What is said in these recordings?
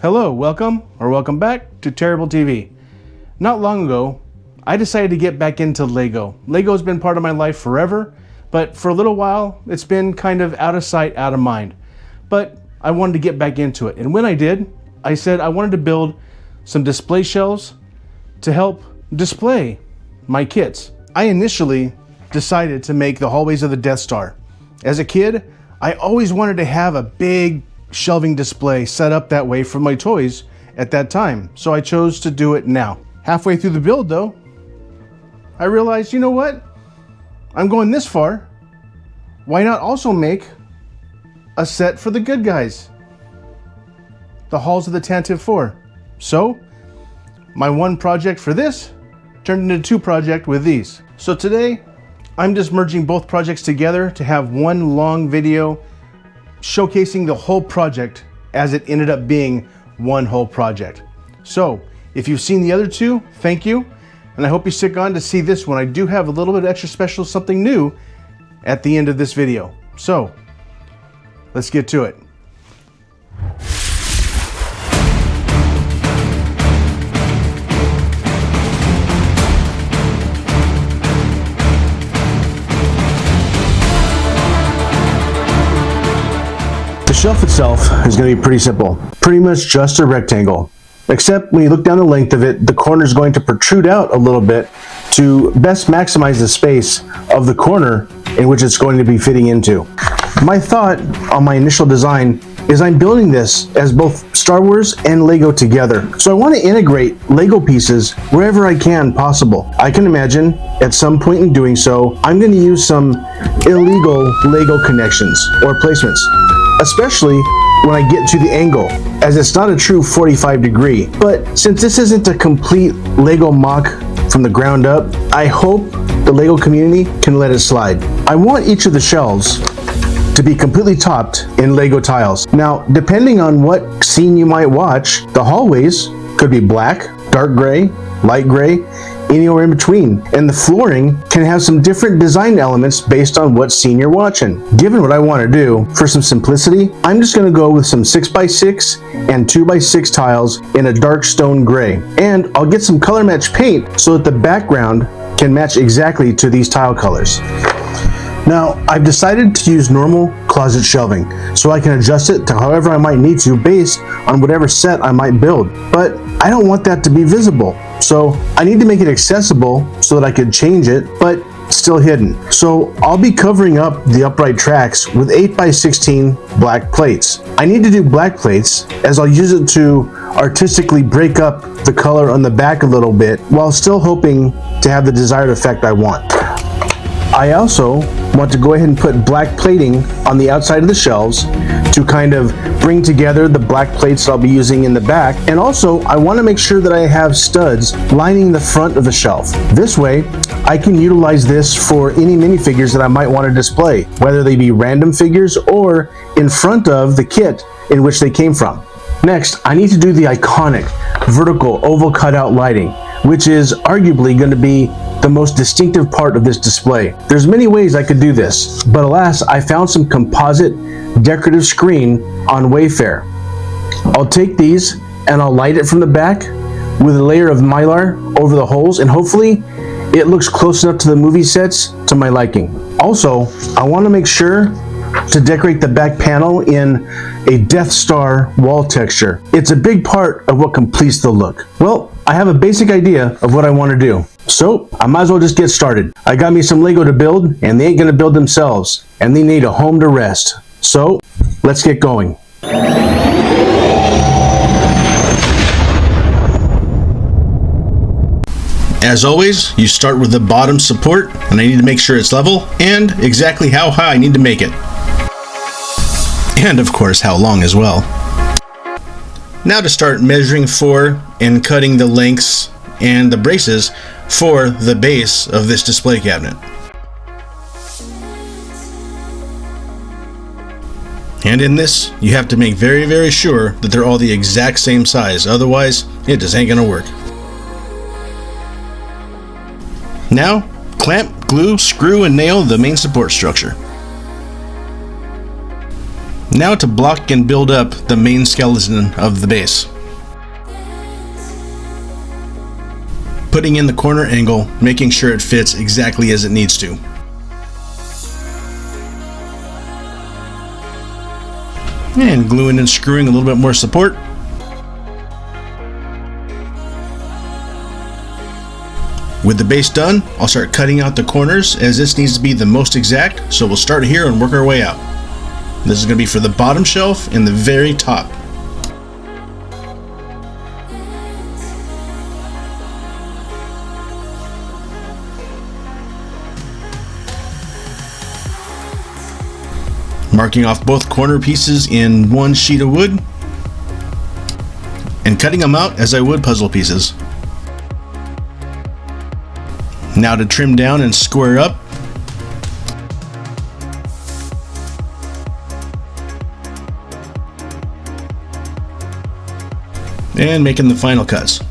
Hello, welcome back to Terry-Ble T.V. Not long ago, I decided to get back into Lego. Lego's been part of my life forever, but for a little while, it's been kind of out of sight, out of mind. But I wanted to get back into it. And when I did, I said I wanted to build some display shelves to help display my kits. I initially decided to make the hallways of the Death Star. As a kid, I always wanted to have a big shelving display set up that way for my toys at that time, so I chose to do it now. Halfway through the build though, I realized, you know what? I'm going this far. Why not also make a set for the good guys? The halls of the Tantive 4. So, my one project for this turned into two projects with these. So today, I'm just merging both projects together to have one long video showcasing the whole project as it ended up being one whole project. So if you've seen the other two, thank you. And I hope you stick on to see this one. I do have a little bit extra special, something new at the end of this video. So let's get to it. The shelf itself is going to be pretty simple. Pretty much just a rectangle. Except when you look down the length of it, the corner is going to protrude out a little bit to best maximize the space of the corner in which it's going to be fitting into. My thought on my initial design is I'm building this as both Star Wars and Lego together. So I want to integrate Lego pieces wherever I can possible. I can imagine at some point in doing so, I'm going to use some illegal Lego connections or placements, especially when I get to the angle, as it's not a true 45 degree. But since this isn't a complete Lego mock from the ground up, I hope the Lego community can let it slide. I want each of the shelves to be completely topped in Lego tiles. Now, depending on what scene you might watch, the hallways could be black, dark gray, light gray, anywhere in between. And the flooring can have some different design elements based on what scene you're watching. Given what I want to do, for some simplicity, I'm just going to go with some 6x6 and 2x6 tiles in a dark stone gray. And I'll get some color match paint so that the background can match exactly to these tile colors. Now, I've decided to use normal closet shelving, so I can adjust it to however I might need to based on whatever set I might build. But I don't want that to be visible, so I need to make it accessible so that I could change it, but still hidden. So I'll be covering up the upright tracks with 8x16 black plates. I need to do black plates as I'll use it to artistically break up the color on the back a little bit while still hoping to have the desired effect I want. I also want to go ahead and put black plating on the outside of the shelves to kind of bring together the black plates that I'll be using in the back. And also, I want to make sure that I have studs lining the front of the shelf. This way, I can utilize this for any minifigures that I might want to display, whether they be random figures or in front of the kit in which they came from. Next, I need to do the iconic vertical oval cutout lighting, which is arguably going to be the most distinctive part of this display. There's many ways I could do this, but alas, I found some composite decorative screen on Wayfair. I'll take these and I'll light it from the back with a layer of mylar over the holes, and hopefully it looks close enough to the movie sets to my liking. Also, I want to make sure to decorate the back panel in a Death Star wall texture. It's a big part of what completes the look. Well, I have a basic idea of what I want to do, so I might as well just get started. I got me some Lego to build, and they ain't gonna build themselves, and they need a home to rest. So let's get going. As always, you start with the bottom support, and I need to make sure it's level and exactly how high I need to make it. And of course, how long as well. Now to start measuring for and cutting the lengths and the braces for the base of this display cabinet. And in this, you have to make very, very sure that they're all the exact same size, otherwise it just ain't gonna work. Now, clamp, glue, screw, and nail the main support structure. Now to block and build up the main skeleton of the base. putting in the corner angle, making sure it fits exactly as it needs to. And gluing and screwing a little bit more support. With the base done, I'll start cutting out the corners, as this needs to be the most exact, so we'll start here and work our way out. This is going to be for the bottom shelf and the very top. Marking off both corner pieces in one sheet of wood and cutting them out as I would puzzle pieces. Now to trim down and square up. And making the final cuts.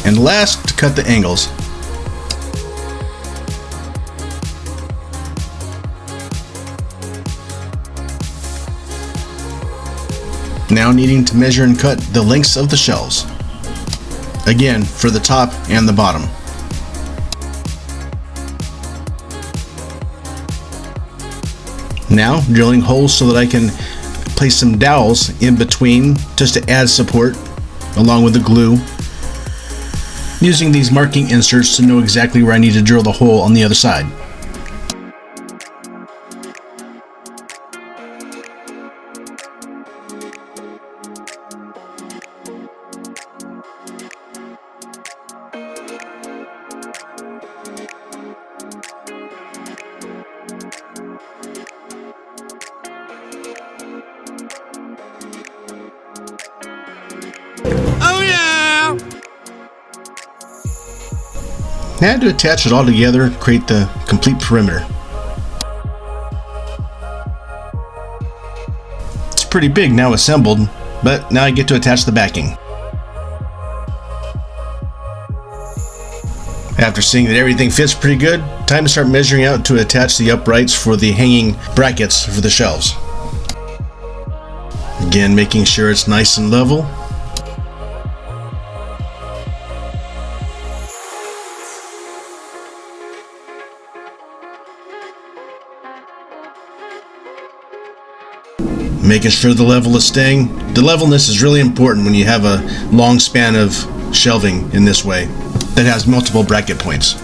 And last, to cut the angles. Now needing to measure and cut the lengths of the shelves. Again, for the top and the bottom. Now drilling holes so that I can place some dowels in between just to add support along with the glue. Using these marking inserts to know exactly where I need to drill the hole on the other side. I had to attach it all together to create the complete perimeter. It's pretty big now assembled, but now I get to attach the backing. After seeing that everything fits pretty good, time to start measuring out to attach the uprights for the hanging brackets for the shelves. Again, making sure it's nice and level. Making sure the level is staying. The levelness is really important when you have a long span of shelving in this way that has multiple bracket points.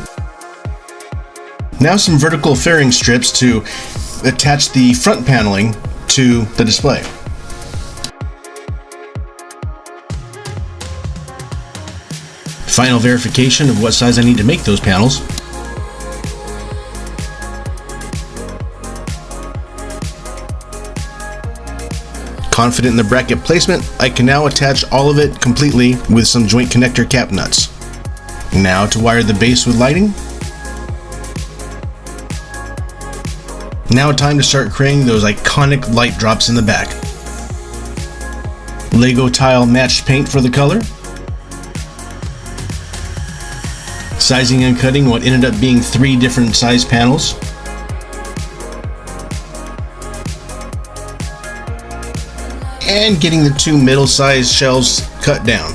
Now some vertical fairing strips to attach the front paneling to the display. Final verification of what size I need to make those panels. Confident in the bracket placement, I can now attach all of it completely with some joint connector cap nuts. Now to wire the base with lighting. Now time to start creating those iconic light drops in the back. Lego tile matched paint for the color. Sizing and cutting what ended up being 3 different size panels. And getting the 2 middle-sized shelves cut down.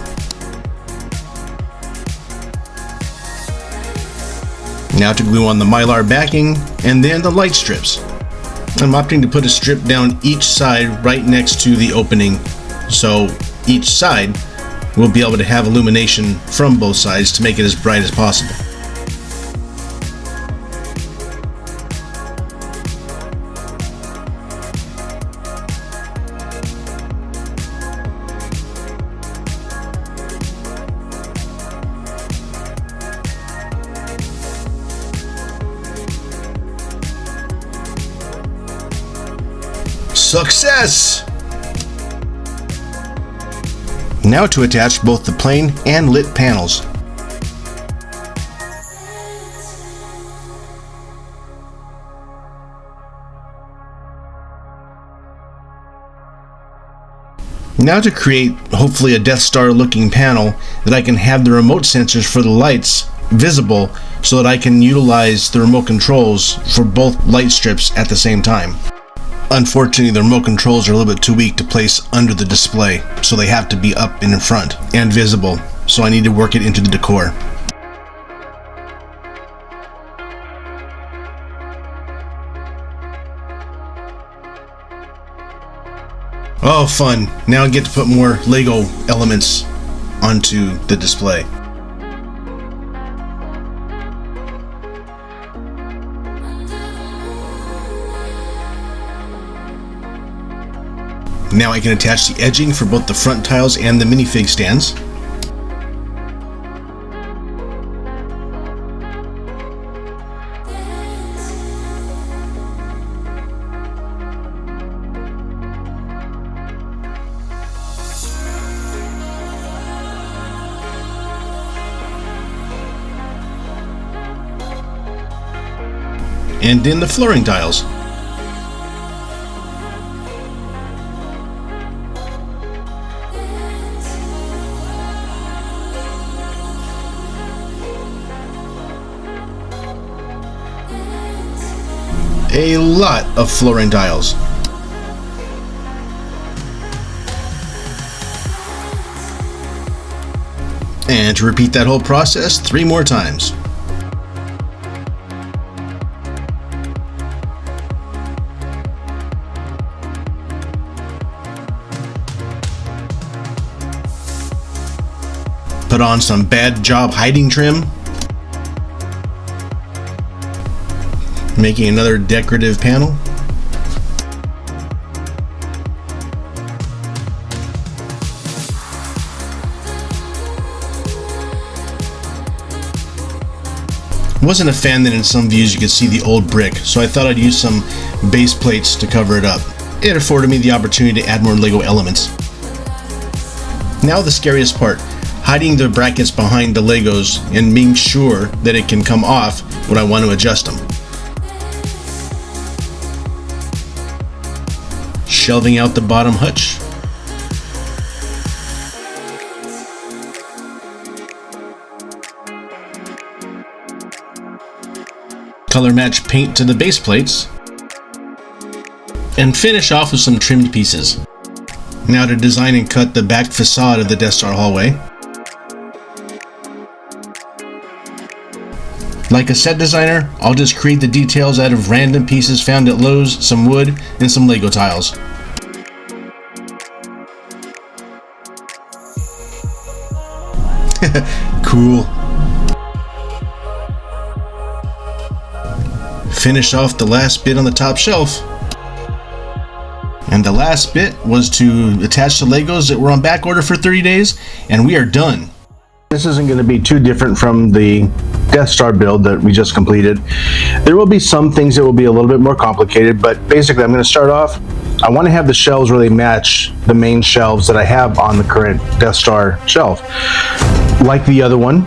Now to glue on the mylar backing and then the light strips. I'm opting to put a strip down each side right next to the opening, so each side will be able to have illumination from both sides to make it as bright as possible. Success! Now to attach both the plain and lit panels. Now to create hopefully a Death Star looking panel that I can have the remote sensors for the lights visible so that I can utilize the remote controls for both light strips at the same time. Unfortunately, the remote controls are a little bit too weak to place under the display, so they have to be up and in front and visible, so I need to work it into the decor. Oh, fun. Now I get to put more Lego elements onto the display. Now I can attach the edging for both the front tiles and the minifig stands. And then the flooring tiles. A lot of flooring tiles. And to repeat that whole process 3 more times. Put on some bad job hiding trim, making another decorative panel. Wasn't a fan that in some views you could see the old brick, so I thought I'd use some base plates to cover it up. It afforded me the opportunity to add more Lego elements. Now the scariest part. Hiding the brackets behind the Legos and being sure that it can come off when I want to adjust them. Shelving out the bottom hutch. Color match paint to the base plates. And finish off with some trimmed pieces. Now to design and cut the back facade of the Death Star hallway. Like a set designer, I'll just create the details out of random pieces found at Lowe's, some wood, and some Lego tiles. Cool. Finish off the last bit on the top shelf. And the last bit was to attach the Legos that were on back order for 30 days, and we are done. This isn't going to be too different from the Death Star build that we just completed. There will be some things that will be a little bit more complicated, but basically I'm going to start off. I want to have the shelves really match the main shelves that I have on the current Death Star shelf. Like the other one,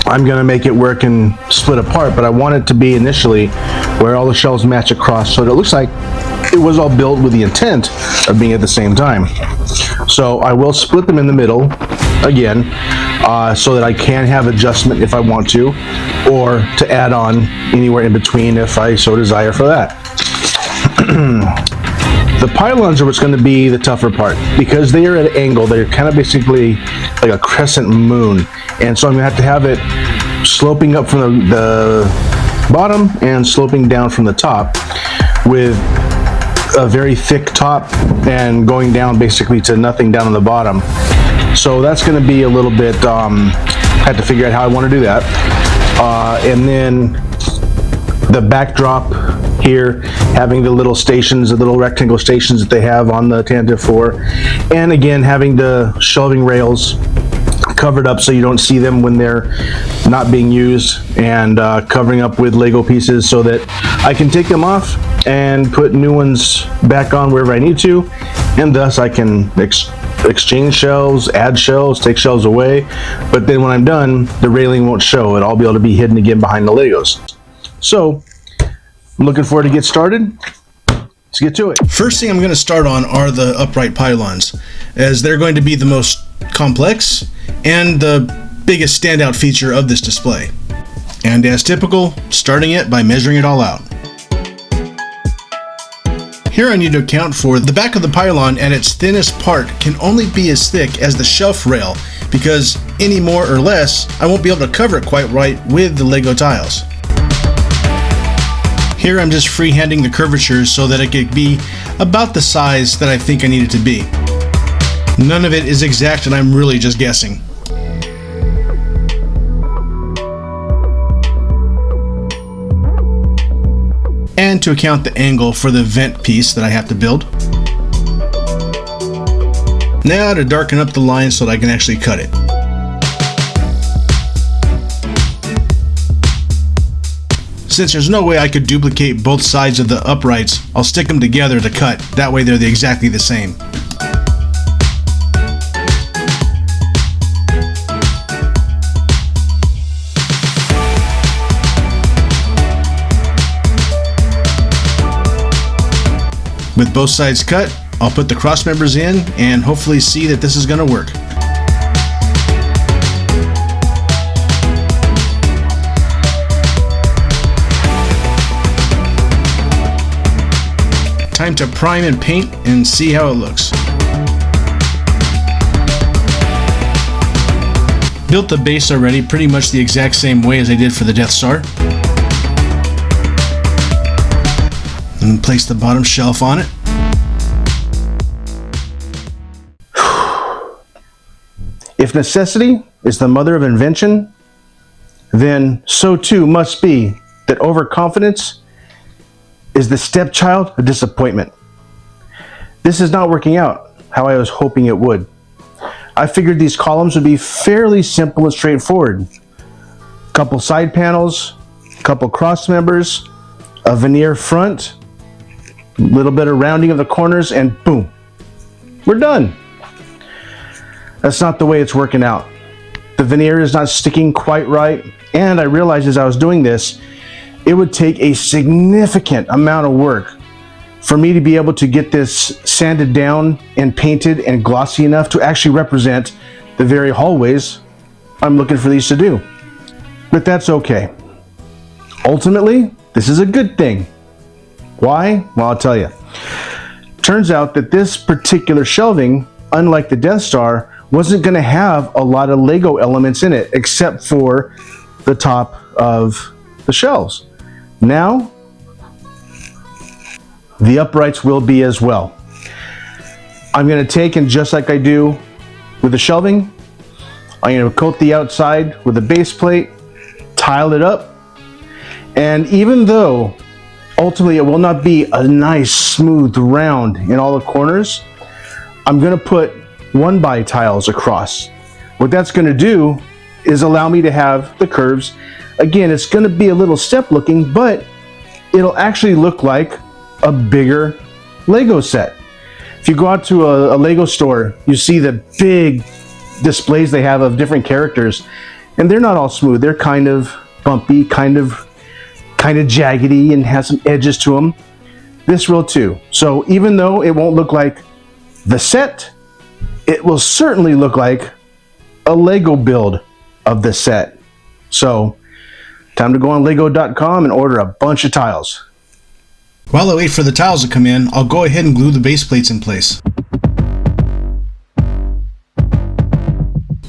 I'm going to make it work and split apart, but I want it to be initially where all the shelves match across so that it looks like it was all built with the intent of being at the same time. So I will split them in the middle again, so that I can have adjustment if I want to, or to add on anywhere in between if I so desire for that. The pylons are what's going to be the tougher part, because they are at an angle. They're kind of basically like a crescent moon, and so I'm going to have it sloping up from the bottom and sloping down from the top, with a very thick top and going down basically to nothing down on the bottom. So that's going to be a little bit, had to figure out how I want to do that. And then the backdrop here, having the little stations, the little rectangle stations that they have on the Tantive 4. And again, having the shelving rails covered up so you don't see them when they're not being used, and covering up with Lego pieces so that I can take them off and put new ones back on wherever I need to, and thus I can exchange shelves, add shelves, take shelves away, but then when I'm done, the railing won't show. It'll all be able to be hidden again behind the Legos. So, I'm looking forward to get started. Let's get to it. First thing I'm going to start on are the upright pylons, as they're going to be the most complex and the biggest standout feature of this display. And as typical, starting it by measuring it all out. Here I need to account for the back of the pylon at its thinnest part can only be as thick as the shelf rail, because any more or less, I won't be able to cover it quite right with the Lego tiles. Here I'm just freehanding the curvatures so that it could be about the size that I think I need it to be. None of it is exact and I'm really just guessing. And to account the angle for the vent piece that I have to build. Now to darken up the line so that I can actually cut it. Since there's no way I could duplicate both sides of the uprights, I'll stick them together to cut. That way they're exactly the same. With both sides cut, I'll put the cross members in and hopefully see that this is going to work. Time to prime and paint and see how it looks. Built the base already pretty much the exact same way as I did for the Death Star. And place the bottom shelf on it. If necessity is the mother of invention, then so too must be that overconfidence is the stepchild of disappointment. This is not working out how I was hoping it would. I figured these columns would be fairly simple and straightforward. Couple side panels, couple cross members, a veneer front, a little bit of rounding of the corners, and boom, we're done. That's not the way it's working out. The veneer is not sticking quite right, and I realized as I was doing this, it would take a significant amount of work for me to be able to get this sanded down and painted and glossy enough to actually represent the very hallways I'm looking for these to do. But that's okay. Ultimately, this is a good thing. Why? Well, I'll tell you. Turns out that this particular shelving, unlike the Death Star, wasn't going to have a lot of Lego elements in it except for the top of the shelves. Now, the uprights will be as well. I'm going to take, and just like I do with the shelving, I'm going to coat the outside with a base plate, tile it up, and even though ultimately it will not be a nice smooth round in all the corners, I'm going to put 1x tiles across. What that's going to do is allow me to have the curves. Again, it's going to be a little step looking, but it'll actually look like a bigger Lego set. If you go out to a Lego store, you see the big displays they have of different characters, and they're not all smooth. They're kind of bumpy, kind of jaggedy, and has some edges to them. This will too. So even though it won't look like the set, it will certainly look like a Lego build of the set. So time to go on lego.com and order a bunch of tiles. While I wait for the tiles to come in, I'll go ahead and glue the base plates in place.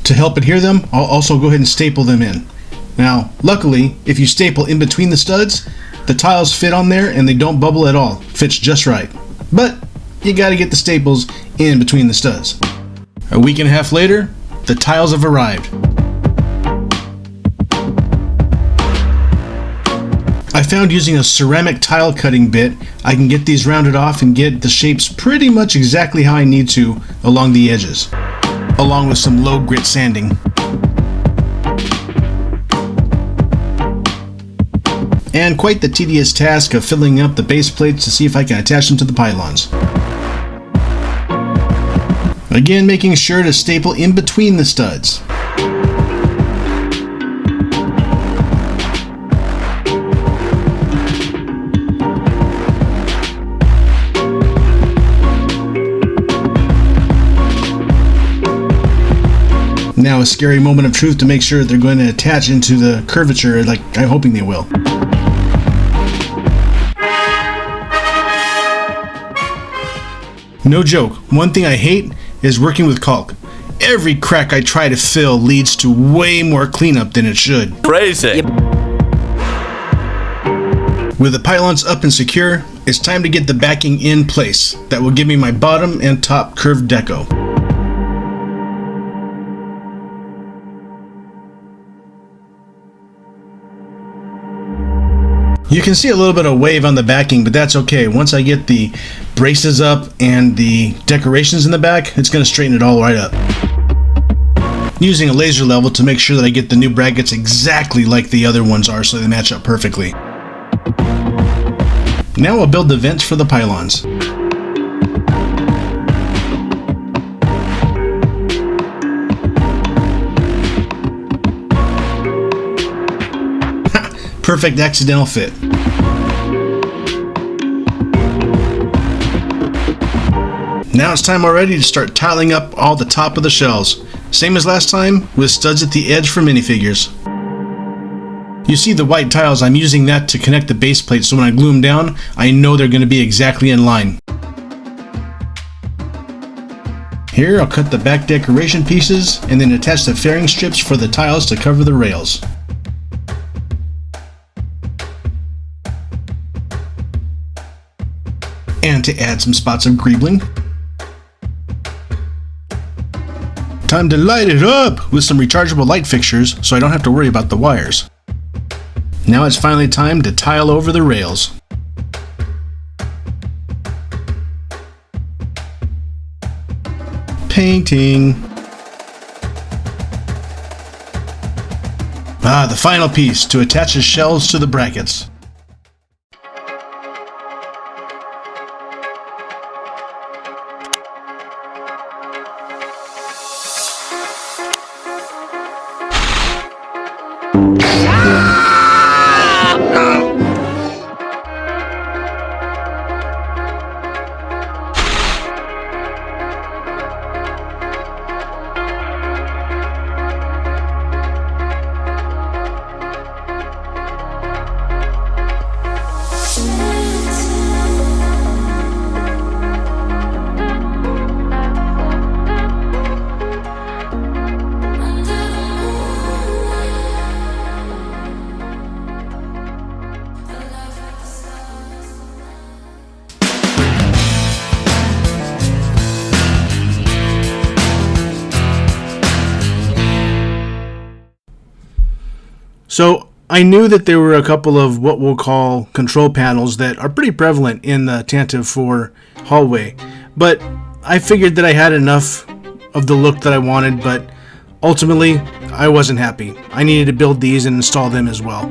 To help adhere them, I'll also go ahead and staple them in. Now, luckily, if you staple in between the studs, the tiles fit on there and they don't bubble at all. Fits just right. But you gotta get the staples in between the studs. A week and a half later, the tiles have arrived. I found using a ceramic tile cutting bit, I can get these rounded off and get the shapes pretty much exactly how I need to along the edges, along with some low grit sanding. And quite the tedious task of filling up the base plates to see if I can attach them to the pylons. Again, making sure to staple in between the studs. Now a scary moment of truth to make sure they're going to attach into the curvature like I'm hoping they will. No joke, one thing I hate is working with caulk. Every crack I try to fill leads to way more cleanup than it should. Crazy. With the pylons up and secure, it's time to get the backing in place. That will give me my bottom and top curved deco. You can see a little bit of wave on the backing, but that's okay. Once I get the braces up and the decorations in the back, it's going to straighten it all right up. Using a laser level to make sure that I get the new brackets exactly like the other ones are so they match up perfectly. Now I'll build the vents for the pylons. Perfect accidental fit. Now it's time already to start tiling up all the top of the shells. Same as last time, with studs at the edge for minifigures. You see the white tiles, I'm using that to connect the base plates so when I glue them down, I know they're going to be exactly in line. Here I'll cut the back decoration pieces and then attach the fairing strips for the tiles to cover the rails. And to add some spots of greebling. Time to light it up with some rechargeable light fixtures so I don't have to worry about the wires. Now it's finally time to tile over the rails. Painting. The final piece to attach the shells to the brackets. So I knew that there were a couple of what we'll call control panels that are pretty prevalent in the Tantive 4 hallway, but I figured that I had enough of the look that I wanted, but ultimately I wasn't happy. I needed to build these and install them as well.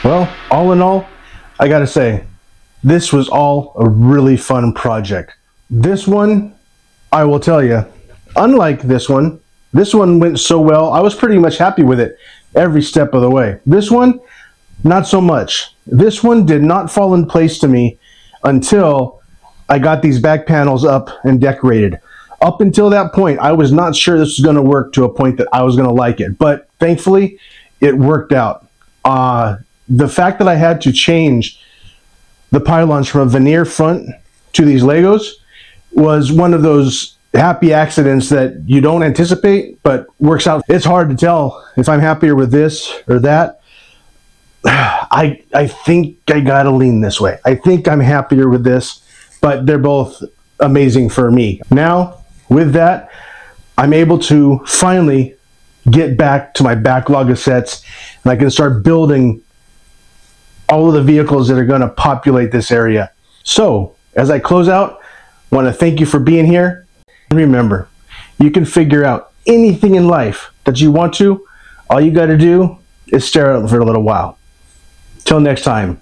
Well, all in all, I gotta say, this was all a really fun project. This one, I will tell you, unlike this one went so well, I was pretty much happy with it every step of the way. This one, not so much. This one did not fall in place to me until I got these back panels up and decorated. Up until that point, I was not sure this was gonna work to a point that I was gonna like it, but thankfully, it worked out. The fact that I had to change the pylons from a veneer front to these Legos was one of those happy accidents that you don't anticipate, but works out. It's hard to tell if I'm happier with this or that. I think I gotta lean this way. I think I'm happier with this, but they're both amazing for me. Now, with that, I'm able to finally get back to my backlog of sets, and I can start building all of the vehicles that are going to populate this area. So, as I close out, I want to thank you for being here. And remember, you can figure out anything in life that you want to. All you got to do is stare at it for a little while. Till next time.